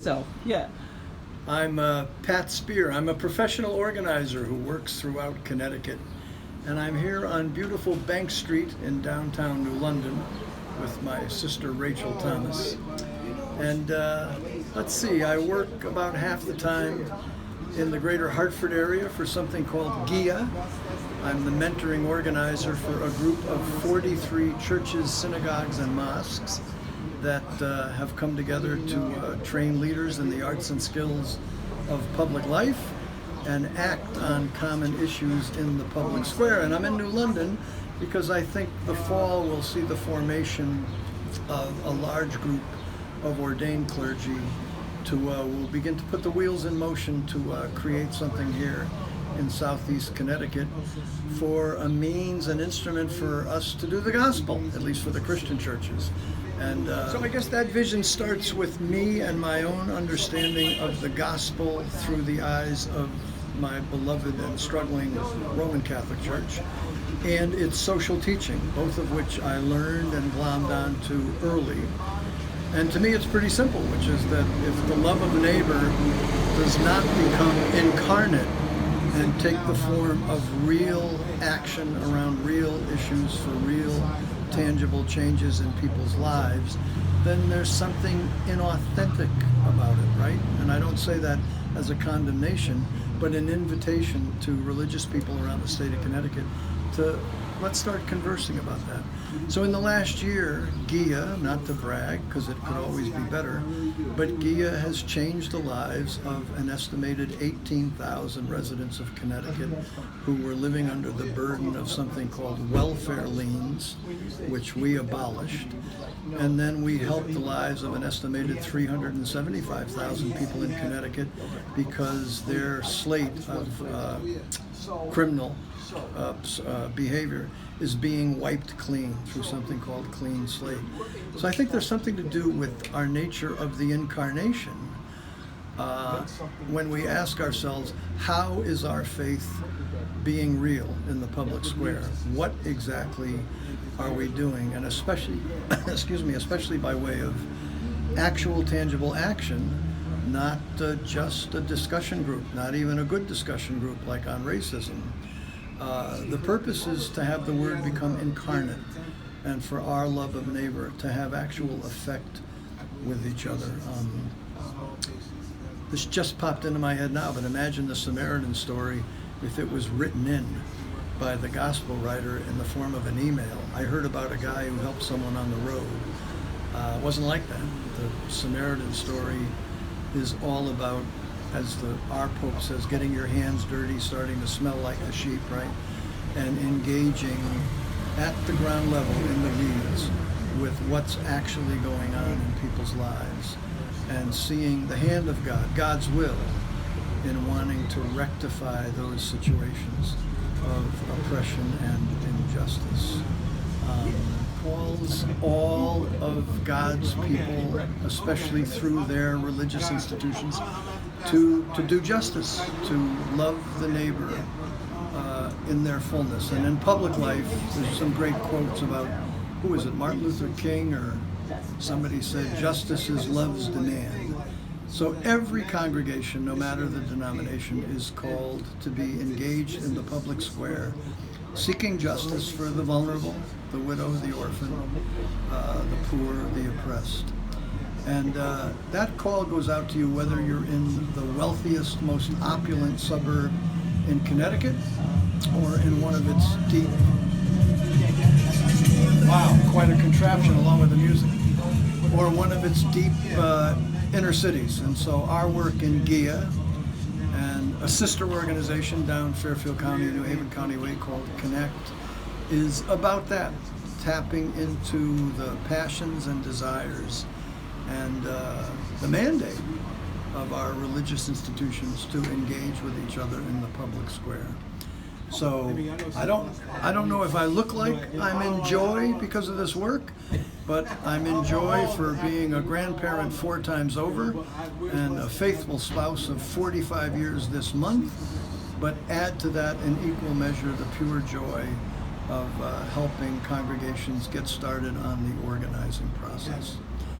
So, yeah. I'm Pat Speer. I'm a professional organizer who works throughout Connecticut. And I'm here on beautiful Bank Street in downtown New London with my sister Rachel Thomas. And let's see, I work about half the time in the greater Hartford area for something called GHIAA. I'm the mentoring organizer for a group of 43 churches, synagogues, and mosques that have come together to train leaders in the arts and skills of public life and act on common issues in the public square. And I'm in New London because I think the fall will see the formation of a large group of ordained clergy to will begin to put the wheels in motion to create something here in Southeast Connecticut for a means, an instrument for us to do the gospel, at least for the Christian churches. And so I guess that vision starts with me and my own understanding of the gospel through the eyes of my beloved and struggling Roman Catholic Church and its social teaching, both of which I learned and glommed onto early. And to me it's pretty simple, which is that if the love of neighbor does not become incarnate and take the form of real action around real issues for real tangible changes in people's lives, then there's something inauthentic about it, right? And I don't say that as a condemnation, but an invitation to religious people around the state of Connecticut to let's start conversing about that. So in the last year, GHIAA, not to brag, because it could always be better, but GHIAA has changed the lives of an estimated 18,000 residents of Connecticut who were living under the burden of something called welfare liens, which we abolished. And then we helped the lives of an estimated 375,000 people in Connecticut because their slate of criminal behavior is being wiped clean through something called Clean Slate. So I think there's something to do with our nature of the incarnation when we ask ourselves, how is our faith being real in the public square? What exactly are we doing? And especially, especially by way of actual tangible action, not just a discussion group, not even a good discussion group like on racism. The purpose is to have the word become incarnate and for our love of neighbor to have actual effect with each other. This just popped into my head now, but imagine the Samaritan story if it was written in by the gospel writer in the form of an email. I heard about a guy who helped someone on the road. It wasn't like that. The Samaritan story is all about, as our Pope says, getting your hands dirty, starting to smell like the sheep, right? And engaging at the ground level in the weeds with what's actually going on in people's lives and seeing the hand of God, God's will, in wanting to rectify those situations of oppression and injustice. Calls all of God's people, especially through their religious institutions, to do justice, to love the neighbor in their fullness. And in public life, there's some great quotes about, who is it, Martin Luther King, or somebody said, justice is love's demand. So every congregation, no matter the denomination, is called to be engaged in the public square, seeking justice for the vulnerable, the widow, the orphan, the poor, the oppressed. And that call goes out to you whether you're in the wealthiest, most opulent suburb in Connecticut or in one of its deep, wow, quite a contraption along with the music, or one of its deep inner cities. And so our work in GHIAA and a sister organization down Fairfield County, New Haven County way called Connect is about that, tapping into the passions and desires and the mandate of our religious institutions to engage with each other in the public square. So I don't know if I look like I'm in joy because of this work, but I'm in joy for being a grandparent 4 times over and a faithful spouse of 45 years this month, but add to that in equal measure the pure joy of helping congregations get started on the organizing process.